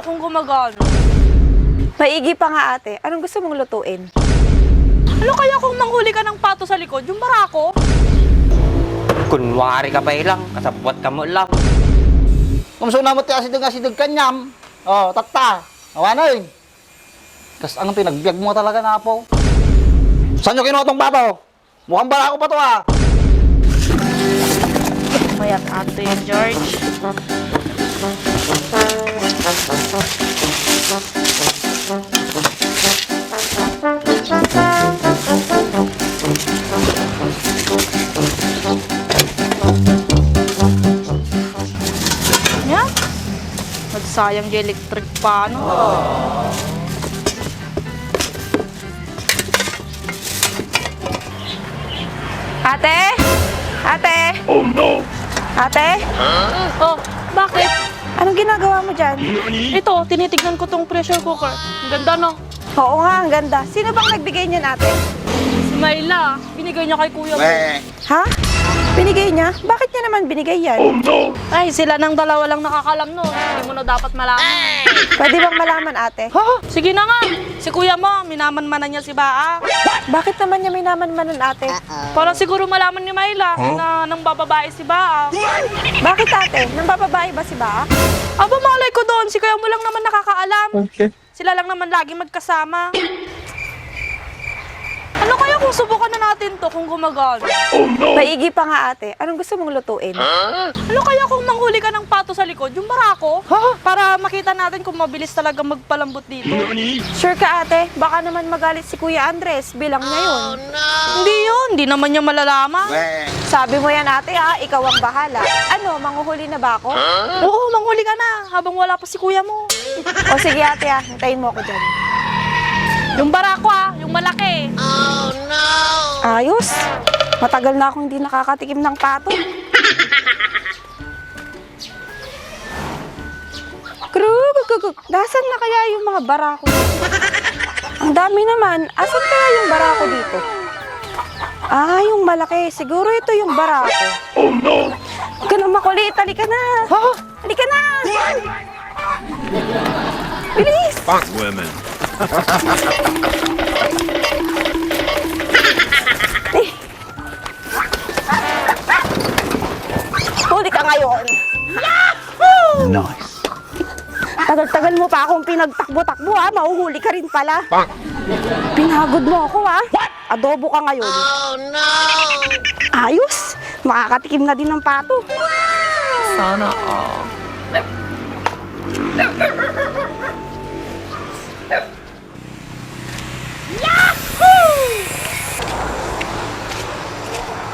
kung gumagano. Maigi pa nga ate. Anong gusto mong lutuin? Ano kaya kung manghuli ka ng pato sa likod? Yung barako? Kunwari ka pa ilang, kasabwat ka mo lang. Kung saan naman asidog kanyam. Oh, tata. Awanay. Kas ang pinagbiag mo talaga na po. Saan nyo kinuha tong bato? Mukhang barako pa to ah. Mayat ate, George. Yan. Nagsayang yung electric pa, no? Ate? Ate? Oh no! Ate? Oh, bakit? Anong ginagawa mo dyan? Ito, tinitignan ko tong pressure cooker. Ang ganda, no? Oo nga, ang ganda. Sino bang nagbigay niyan ate? Si Mayla, binigay niya kay kuya mo. Ha? Binigay niya? Bakit niya naman binigay yan? Oh no! Ay, sila ng dalawa lang nakakalam nun. Hindi mo na dapat malaman. Pwede bang malaman ate? Ha? Sige na nga. Si kuya mo, minamanmanan niya si Baa. Bakit naman niya may naman-manon ate? Para siguro malaman ni Mayla na nang bababae si Baa. Bakit ate? Nang bababae ba si Ba? Aba, malay ko doon. Si kuya mo lang naman nakakaalam. Okay. Sila lang naman lagi magkasama. Ano kaya kung subukan na natin to kung gumagano? Oh no! Maigi pa nga ate. Anong gusto mong lutuin? Ano kaya kung manghuli ka ng pato sa likod, yung barako? Para makita natin kung mabilis talaga magpalambot dito. Sure ka ate? Baka naman magalit si Kuya Andres. Bilang niya yun. Hindi yun. Hindi naman niya malalaman. Sabi mo yan ate ha, ikaw ang bahala. Ano, manguhuli na ba ako? Oo, manghuli ka na habang wala pa si kuya mo. O sige ate ha, hintayin mo ako dyan. Yung barako yung malaki. Ayos. Matagal na akong hindi nakakatikim ng pato. Krugugugug. Nasaan na kaya yung mga barako dito? Ang dami naman. Asan kaya yung barako dito? Ah, yung malaki. Siguro ito yung barako. Oh no! Huwag ka na makulit. Halika na. Halika na. Bilis. Women. Huli ka ngayon. Nice. Tagal-tagal mo pa akong pinagtakbo-takbo ha. Mahuhuli ka rin pala. Pinagod mo ako ha. Adobo ka ngayon. Oh no! Ayos. Makakatikim na din ng pato. Sana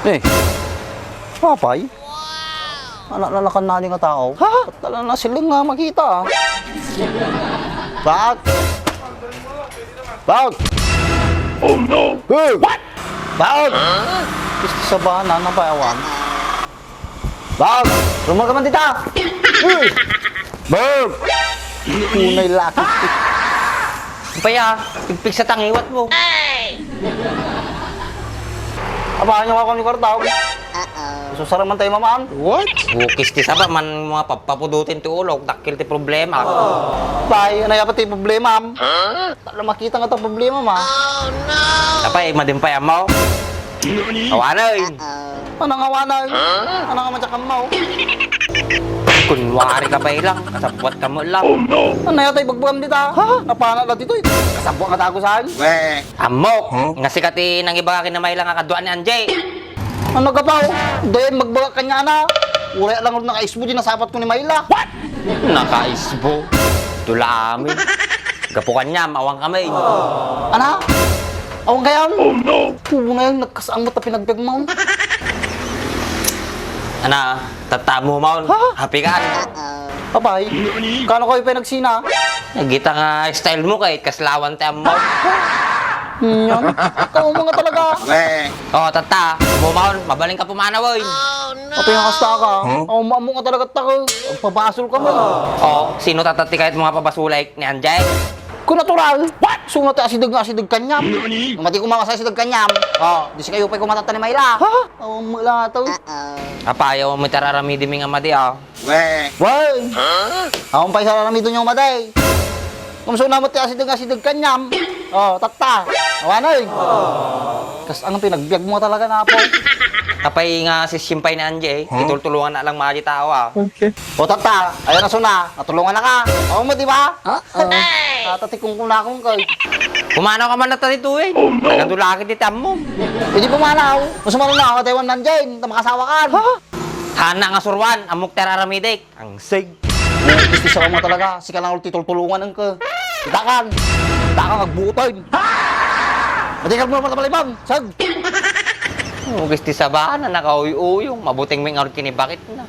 Eh. Papay? Anak lalakan na nga tao. Ha? Ba't tala na siling nga makita ah. Bag! Bag! Oh no! Hey! What? Bag! Gusto sa bahanan ng bayawan. Bag! Rumal ka man dita! Hey! Bag! Tunay laki. Paya, pigpig sa tangiwat mo. Abahan niyo ako ni Kartaw. Susara man tayo mamaan. What? Bukis ti saba man mga papapudutin ti ulog, dakil ti problema. Tay, nayapat tayo problema am. Tala makita nga itong problema ma. Tapay, madimpay mo. Awanay. Anong awanay? Anong amatsakan mo? Kunwari ka pa ilang, kasabwat ka mo lang. Oh no! Ano na tayo bagbagam dita? Napana na dito eh. Kasabwa ka tago saan? Amok, nga sikati nang iba na may lang akaduan ni Anjay. Ano ka pa? Doon magbaga kanya na. Wala lang rin naka-isbo din nasapat ko ni Mayla. What? Nakaisbo. Tula amin. Gapukan niya, mawang kamay. Ana? Awang kaya mo? Oh no! Puna yung nagkasaang mo ta pinagbiag mo. Ana, tatamo mo. Happy ka. Papay, kano kayo pa nagsina? Nagita nga style mo kahit kaslawan tayo mo. Yan. Ikaw mga talaga. Oh, tata, bumaon, mabaling ka pumanawoy. Kapag yung kasta ka, ako maamo ka talaga tako. Pagpapasol ka mo. Oh, sino tatati kahit mga pabasulay ni Anjay? Kung natural. What? Sungat asidag kanyam. Nani? Mati ko mga sa asidag kanyam. Oh, di si kayo pa kumatata ni Mayla. Ha? Oh, mula to. Apa, ayaw mo tararamidi ming amadi ah. Why? Ako pa isa rami doon yung maday. Kung saan naman asidag kanyam. Oh, tata. Awanay. Kas ang pinagbiag mo talaga na po. Kapay nga si Simpay na Anje, itultulungan na lang mga tao ah. O tata, ayan na suna. Natulungan na ka. Oo mo, di ba? Tatatikong ko na akong kay. Pumanaw ka man na talito eh. Oh, no. Nagandulakit di tam mo. Hindi pumanaw. Mas marunong na ako, Taiwan nandiyan. Makasawa ka. Hana nga surwan, amok teraramidik. Ang sig. Gusto sa mo talaga. Sika lang ulit tulungan ang ka. Itakan. Itakan magbutoy. Matikal mo naman sa balibang. Sag. Gusti sa ba na nakauy-uyong, mabuting may ngarot kinibakit na.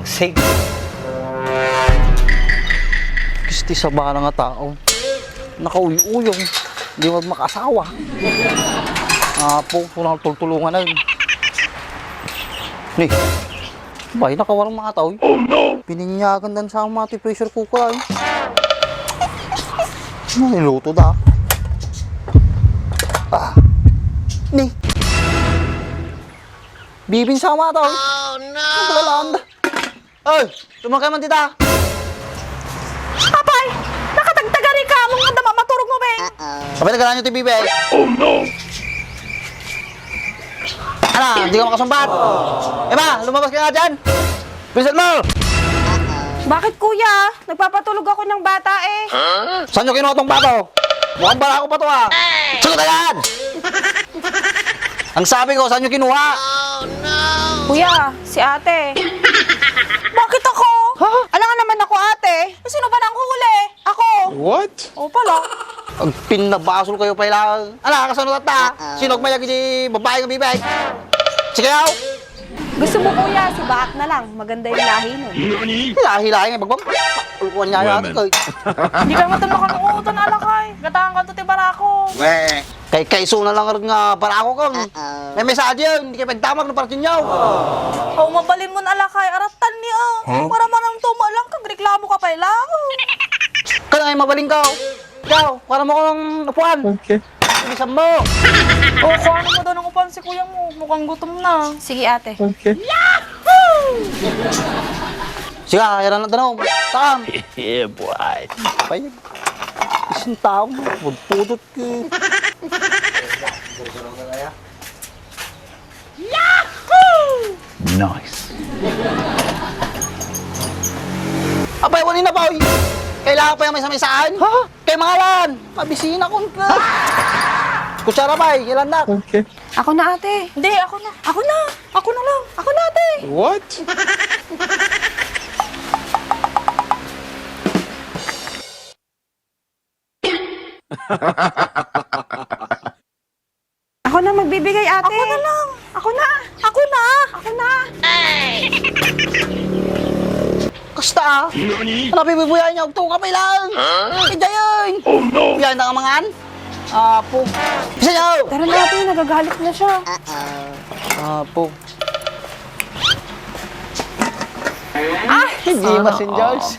Sig. Gusto sa bahala nga tao. Nakauy-uyong. Hindi mo makasawa. Pulang tulungan na yun. Ni. Bay, nakawalang mga tao. Oh no! Pininyagan dan sa mga pressure cooker. Niluto da. Ni. Bibin sa mga tao. Oh no! Naglalanda. Ay, tumakay man tita. Apay, nakatagtagari ka mong nga dama maturog mo, Beng. Sabay nagalaan nyo ti Bibi. Oh no! Ano, hindi ka makasumbat. Ema, lumabas ka nga dyan. Bilisan mo. Bakit kuya? Nagpapatulog ako ng bata eh. Saan nyo kinuha tong bato? Mukhang bala ko pa to ah. Sagot agad! Ang sabi ko, saan nyo kinuha? Kuya, si ate. Bakit ako? Ha? Alangan naman ako, ate. Sino ba nang huli? Ako. What? O pala. Ang pinabasol kayo pa ilang. Ala, kasunod at ta. Sinog mayagi si babae ng bibig. Sige yaw. Gusto mo kuya, si Baak na lang. Maganda yung lahi nun. Nani? Hilahi-lahi nga bagbang. Ulkuhan niya yung atin ko. Hindi ka matalo ka ng uutan, alakay. Gatahan ka to, tibarako. Kay kaiso na lang rin nga para ako kong. May mensahe yun. Hindi kayo pagdamag ng parating nyo. O, mabalin mo na alakay. Aratan niya. Para manang tumalang kag reklamo ka pa lang. Kaya ngayon mabaling ka. Ikaw, para mo ko ng upuan. Okay. Bilisan mo. O, kuha mo daw ng upan si kuya mo. Mukhang gutom na. Sige ate. Sige, yan na tanong. Takam. Yeah, boy. Payag. Isang tao mo. Magpudot ka. Nice. Abay, wali na ba? Kailangan pa yung may samisaan? Ha? Kay mangalan. Mabisina ko ka. Kutsara ba? Ilan na? Ako na ate. Hindi, ako na. Ako na. Ako na lang. Ako na, ate. What? Ako na magbibigay ate. Ako na lang. Ako na. Ako na. Ako na. Kasta ah. Nani? Ano pibubuyain niya? Ito ka pa ilang. Idayon. Oh no! Buyain na ka mangan. Apo. Isa niyo. Tara na ate, nagagalit na siya. Apo. Hindi messengers.